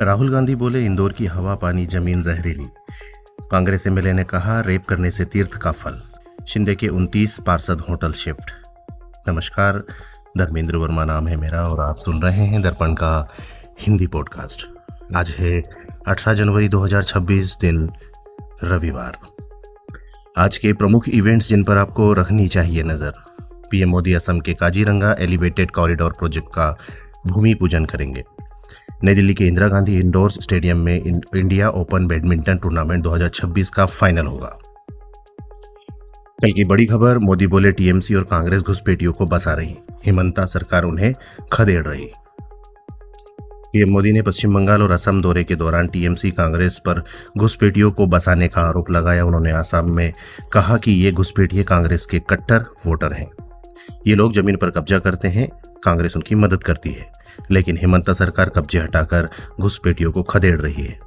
राहुल गांधी बोले इंदौर की हवा पानी जमीन जहरीली। कांग्रेस एमएलए ने कहा रेप करने से तीर्थ का फल। शिंदे के 29 पार्षद होटल शिफ्ट। नमस्कार, धर्मेंद्र वर्मा नाम है मेरा और आप सुन रहे हैं दर्पण का हिंदी पॉडकास्ट। आज है 18 जनवरी 2026, दिन रविवार। आज के प्रमुख इवेंट्स जिन पर आपको रखनी चाहिए नज़र। पीएम मोदी असम के काजीरंगा एलिवेटेड कॉरिडोर प्रोजेक्ट का भूमि पूजन करेंगे। नई दिल्ली के इंदिरा गांधी इंडोर स्टेडियम में इंडिया ओपन बैडमिंटन टूर्नामेंट 2026 का फाइनल होगा। कल की बड़ी खबर, मोदी बोले टीएमसी और कांग्रेस घुसपैठियों को बसा रही, हिमंता सरकार उन्हें खदेड़ रही। पीएम मोदी ने पश्चिम बंगाल और असम दौरे के दौरान टीएमसी कांग्रेस पर घुसपैठियों को बसाने का आरोप लगाया। उन्होंने असम में कहा कि ये घुसपैठिए कांग्रेस के कट्टर वोटर हैं। ये लोग जमीन पर कब्जा करते हैं, कांग्रेस उनकी मदद करती है, लेकिन हिमंता सरकार कब्जे हटाकर घुसपैठियों को खदेड़ रही है।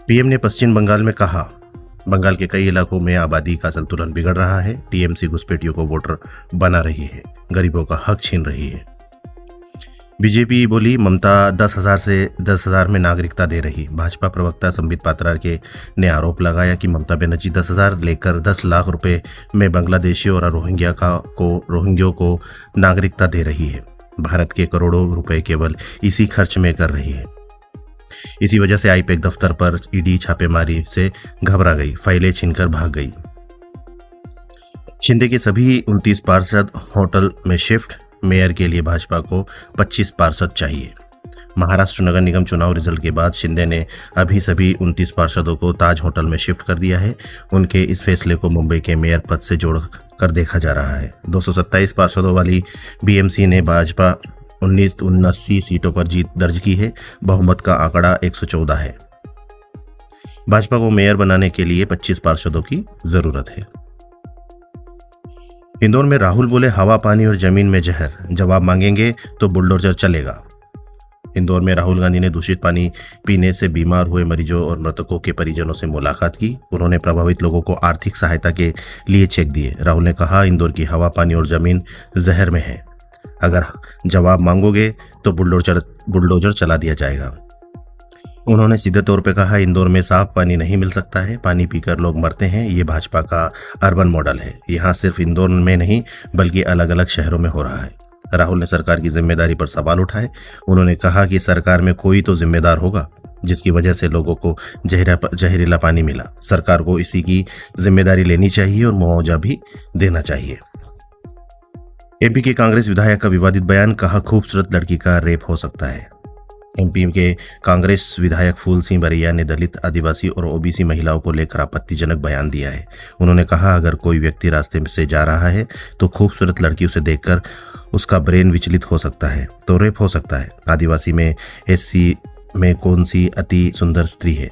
पीएम ने पश्चिम बंगाल में कहा, बंगाल के कई इलाकों में आबादी का संतुलन बिगड़ रहा है। टीएमसी घुसपैठियों को वोटर बना रही है, गरीबों का हक छीन रही है। बीजेपी बोली ममता 10,000 से 10,000 में नागरिकता दे रही। भाजपा प्रवक्ता संबित पात्रा के ने आरोप लगाया कि ममता बनर्जी 10,000 लेकर 10 लाख रुपए में बांग्लादेशियों और रोहिंग्यों को नागरिकता दे रही है। भारत के करोड़ों रुपए केवल इसी खर्च में कर रही है। इसी वजह से आईपैक दफ्तर पर ईडी छापेमारी से घबरा गई, फाइलें छीनकर भाग गई। शिंदे के सभी 29 पार्षद होटल में शिफ्ट। मेयर के लिए भाजपा को 25 पार्षद चाहिए। महाराष्ट्र नगर निगम चुनाव रिजल्ट के बाद शिंदे ने अभी सभी 29 पार्षदों को ताज होटल में शिफ्ट कर दिया है। उनके इस फैसले को मुंबई के मेयर पद से जोड़कर देखा जा रहा है। 227 पार्षदों वाली बीएमसी ने भाजपा 79 सीटों पर जीत दर्ज की है। बहुमत का आंकड़ा 114 है। भाजपा को मेयर बनाने के लिए 25 पार्षदों की जरूरत है। इंदौर में राहुल बोले हवा पानी और जमीन में जहर, जवाब मांगेंगे तो बुलडोजर चलेगा। इंदौर में राहुल गांधी ने दूषित पानी पीने से बीमार हुए मरीजों और मृतकों के परिजनों से मुलाकात की। उन्होंने प्रभावित लोगों को आर्थिक सहायता के लिए चेक दिए। राहुल ने कहा इंदौर की हवा पानी और जमीन जहर में है, अगर जवाब मांगोगे तो बुलडोजर चला दिया जाएगा। उन्होंने सीधे तौर पे कहा इंदौर में साफ पानी नहीं मिल सकता है, पानी पीकर लोग मरते हैं। ये भाजपा का अर्बन मॉडल है। यहाँ सिर्फ इंदौर में नहीं बल्कि अलग अलग शहरों में हो रहा है। राहुल ने सरकार की जिम्मेदारी पर सवाल उठाए। उन्होंने कहा कि सरकार में कोई तो जिम्मेदार होगा जिसकी वजह से लोगों को जहरीला पानी मिला। सरकार को इसी की जिम्मेदारी लेनी चाहिए और मुआवजा भी देना चाहिए। एमपी के कांग्रेस विधायक का विवादित बयान, कहा खूबसूरत लड़की का रेप हो सकता है। एमपी के कांग्रेस विधायक फूल सिंह बरैया ने दलित, आदिवासी और ओबीसी महिलाओं को लेकर आपत्तिजनक बयान दिया है। उन्होंने कहा अगर कोई व्यक्ति रास्ते से जा रहा है तो खूबसूरत लड़की उसे देखकर उसका ब्रेन विचलित हो सकता है तो रेप हो सकता है। आदिवासी में एससी में कौन सी अति सुंदर स्त्री है?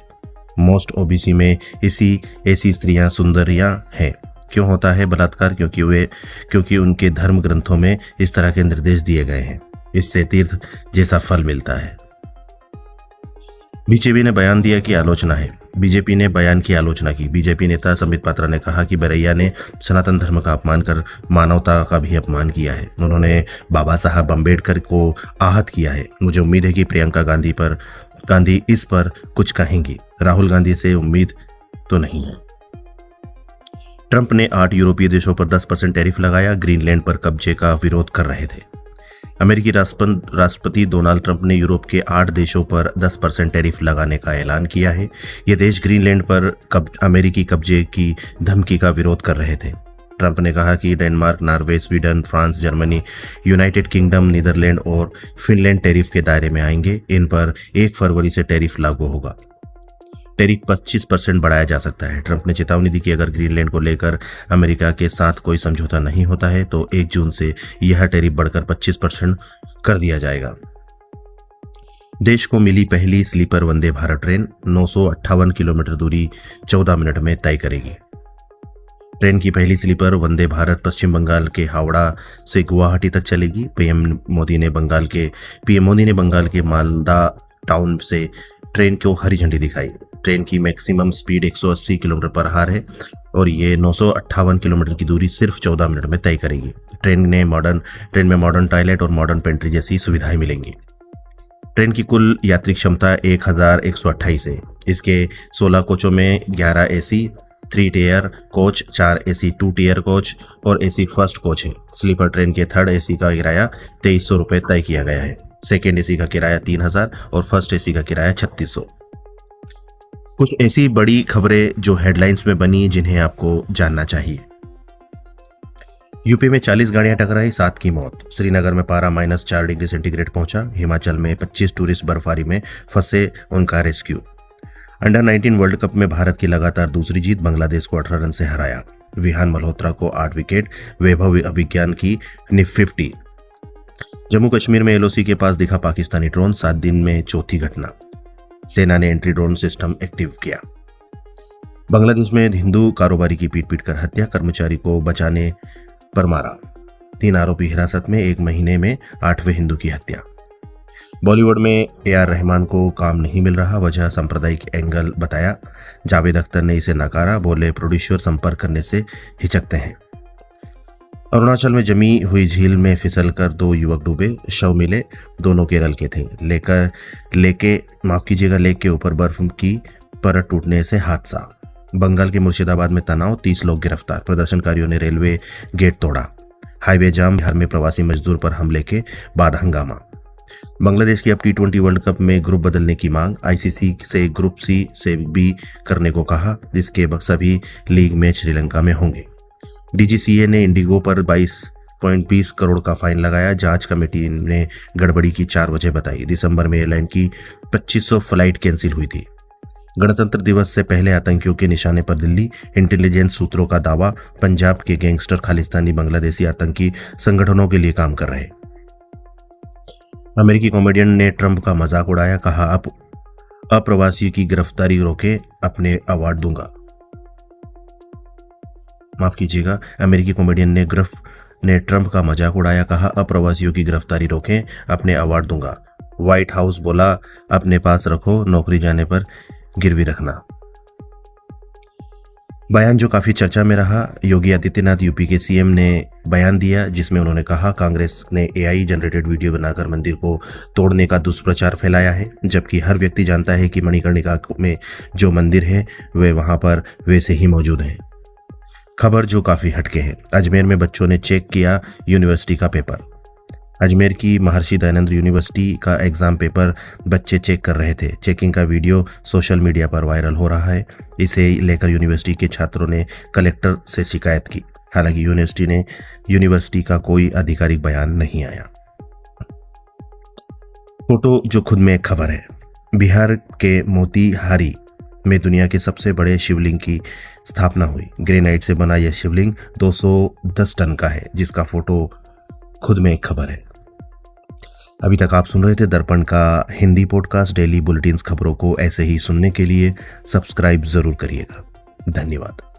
मोस्ट ओबीसी में ऐसी स्त्रियां सुंदरियां हैं। क्यों होता है बलात्कार? क्योंकि उनके धर्म ग्रंथों में इस तरह के निर्देश दिए गए हैं। इससे तीर्थ जैसा फल मिलता है। बीजेपी ने बयान दिया कि आलोचना है। बीजेपी ने बयान की आलोचना की। बीजेपी नेता संबित पात्रा ने कहा कि बरैया ने सनातन धर्म का अपमान कर मानवता का भी अपमान किया है। उन्होंने बाबा साहब अम्बेडकर को आहत किया है। मुझे उम्मीद है कि प्रियंका गांधी इस पर कुछ कहेंगी। राहुल गांधी से उम्मीद तो नहीं है। ट्रंप ने 8 यूरोपीय देशों पर 10% टैरिफ लगाया। ग्रीनलैंड पर कब्जे का विरोध कर रहे थे। अमेरिकी राष्ट्रपति डोनाल्ड ट्रंप ने यूरोप के 8 देशों पर 10% टैरिफ लगाने का ऐलान किया है। ये देश ग्रीनलैंड पर अमेरिकी कब्जे की धमकी का विरोध कर रहे थे। ट्रंप ने कहा कि Denmark, Norway, Sweden, France, Germany, United Kingdom, Netherlands और फिनलैंड टैरिफ के दायरे में आएंगे। इन पर 1 फरवरी से टैरिफ लागू होगा। टैरिफ 25% बढ़ाया जा सकता है। ट्रंप ने चेतावनी दी कि अगर ग्रीनलैंड को लेकर अमेरिका के साथ कोई समझौता नहीं होता है तो 1 जून से यह टैरिफ बढ़कर 25% कर दिया जाएगा। देश को मिली पहली sleeper Vande Bharat train 958 kilometre दूरी 14 मिनट में तय करेगी। ट्रेन की पहली स्लीपर वंदे भारत पश्चिम बंगाल के हावड़ा से गुवाहाटी तक चलेगी। पीएम मोदी ने बंगाल के मालदा टाउन से ट्रेन को हरी झंडी दिखाई। ट्रेन की maximum speed 180 kilometre per hour है और ये 958 किलोमीटर की दूरी सिर्फ 14 मिनट में तय करेगी। ट्रेन में मॉडर्न टॉयलेट और मॉडर्न पेंट्री जैसी सुविधाएं मिलेंगी। ट्रेन की कुल यात्री क्षमता 1128 है। इसके 16 कोचों में 11 AC 3 tier coach, 4 AC 2 tier coach और एसी फर्स्ट कोच है। स्लीपर ट्रेन के थर्ड एसी का किराया 2300 रुपये तय किया गया है। सेकेंड एसी का किराया 3000 और फर्स्ट एसी का किराया 3600। कुछ ऐसी बड़ी खबरें जो हेडलाइंस में बनी जिन्हें आपको जानना चाहिए। यूपी में 40 गाड़ियां टकराई, 7 की मौत। श्रीनगर में पारा -4 डिग्री सेंटीग्रेड पहुंचा। हिमाचल में 25 टूरिस्ट बर्फबारी में फंसे, उनका रेस्क्यू। अंडर 19 वर्ल्ड कप में भारत की लगातार दूसरी जीत, बांग्लादेश को 18 रन से हराया। विहान मल्होत्रा को 8 विकेट, वैभव अभिज्ञान की 50। जम्मू कश्मीर में एलओसी के पास दिखा पाकिस्तानी ड्रोन, 7 दिन में चौथी घटना। सेना ने एंटी ड्रोन सिस्टम एक्टिव किया। बांग्लादेश में हिंदू कारोबारी की पीट कर हत्या, कर्मचारी को बचाने पर मारा। 3 आरोपी हिरासत में, 1 महीने में 8वें हिंदू की हत्या। बॉलीवुड में AR रहमान को काम नहीं मिल रहा, वजह सांप्रदायिक एंगल बताया। जावेद अख्तर ने इसे नकारा, बोले प्रोड्यूसर संपर्क करने से हिचकते हैं। अरुणाचल में जमी हुई झील में फिसलकर 2 युवक डूबे, शव मिले, दोनों केरल के थे। लेक के ऊपर बर्फ की परत टूटने से हादसा। बंगाल के मुर्शिदाबाद में तनाव, 30 लोग गिरफ्तार। प्रदर्शनकारियों ने रेलवे गेट तोड़ा। हाईवे जाम, बिहार में प्रवासी मजदूर पर हमले के बाद हंगामा। बांग्लादेश की अब T20 वर्ल्ड कप में ग्रुप बदलने की मांग, ICC से ग्रुप C से B करने को कहा, जिसके सभी लीग मैच श्रीलंका में होंगे। DGCA ने इंडिगो पर 22.20 करोड़ का फाइन लगाया। जांच कमेटी ने गड़बड़ी की 4 वजह बताई। दिसंबर में एयरलाइन की 2500 फ्लाइट कैंसिल हुई थी। गणतंत्र दिवस से पहले आतंकियों के निशाने पर दिल्ली, इंटेलिजेंस सूत्रों का दावा। पंजाब के गैंगस्टर खालिस्तानी बांग्लादेशी आतंकी संगठनों के लिए काम कर रहे। अमेरिकी कॉमेडियन ने ट्रंप का मजाक उड़ाया, कहा अब अप्रवासियों की गिरफ्तारी रोके, अपने अवार्ड दूंगा। माफ कीजिएगा, अमेरिकी कॉमेडियन ने ट्रंप का मजाक उड़ाया, कहा अप्रवासियों की गिरफ्तारी रोकें, अपने अवार्ड दूंगा। व्हाइट हाउस बोला अपने पास रखो, नौकरी जाने पर गिरवी रखना। बयान जो काफी चर्चा में रहा। योगी आदित्यनाथ यूपी के CM ने बयान दिया, जिसमें उन्होंने कहा कांग्रेस ने AI जनरेटेड वीडियो बनाकर मंदिर को तोड़ने का दुष्प्रचार फैलाया है, जबकि हर व्यक्ति जानता है कि मणिकर्णिका में जो मंदिर है वे वहां पर वैसे ही मौजूद हैं। खबर जो काफी हटके है। अजमेर में बच्चों ने चेक किया यूनिवर्सिटी का पेपर। अजमेर की महर्षि दयानंद यूनिवर्सिटी का एग्जाम पेपर बच्चे चेक कर रहे थे। चेकिंग का वीडियो सोशल मीडिया पर वायरल हो रहा है। इसे लेकर यूनिवर्सिटी के छात्रों ने कलेक्टर से शिकायत की। हालांकि यूनिवर्सिटी का कोई आधिकारिक बयान नहीं आया। फोटो जो खुद में एक खबर है। बिहार के मोतीहारी में दुनिया के सबसे बड़े शिवलिंग की स्थापना हुई। ग्रेनाइट से बना यह शिवलिंग 210 टन का है, जिसका फोटो खुद में एक खबर है। अभी तक आप सुन रहे थे दर्पण का हिंदी पॉडकास्ट। डेली बुलेटिन्स खबरों को ऐसे ही सुनने के लिए सब्सक्राइब जरूर करिएगा। धन्यवाद।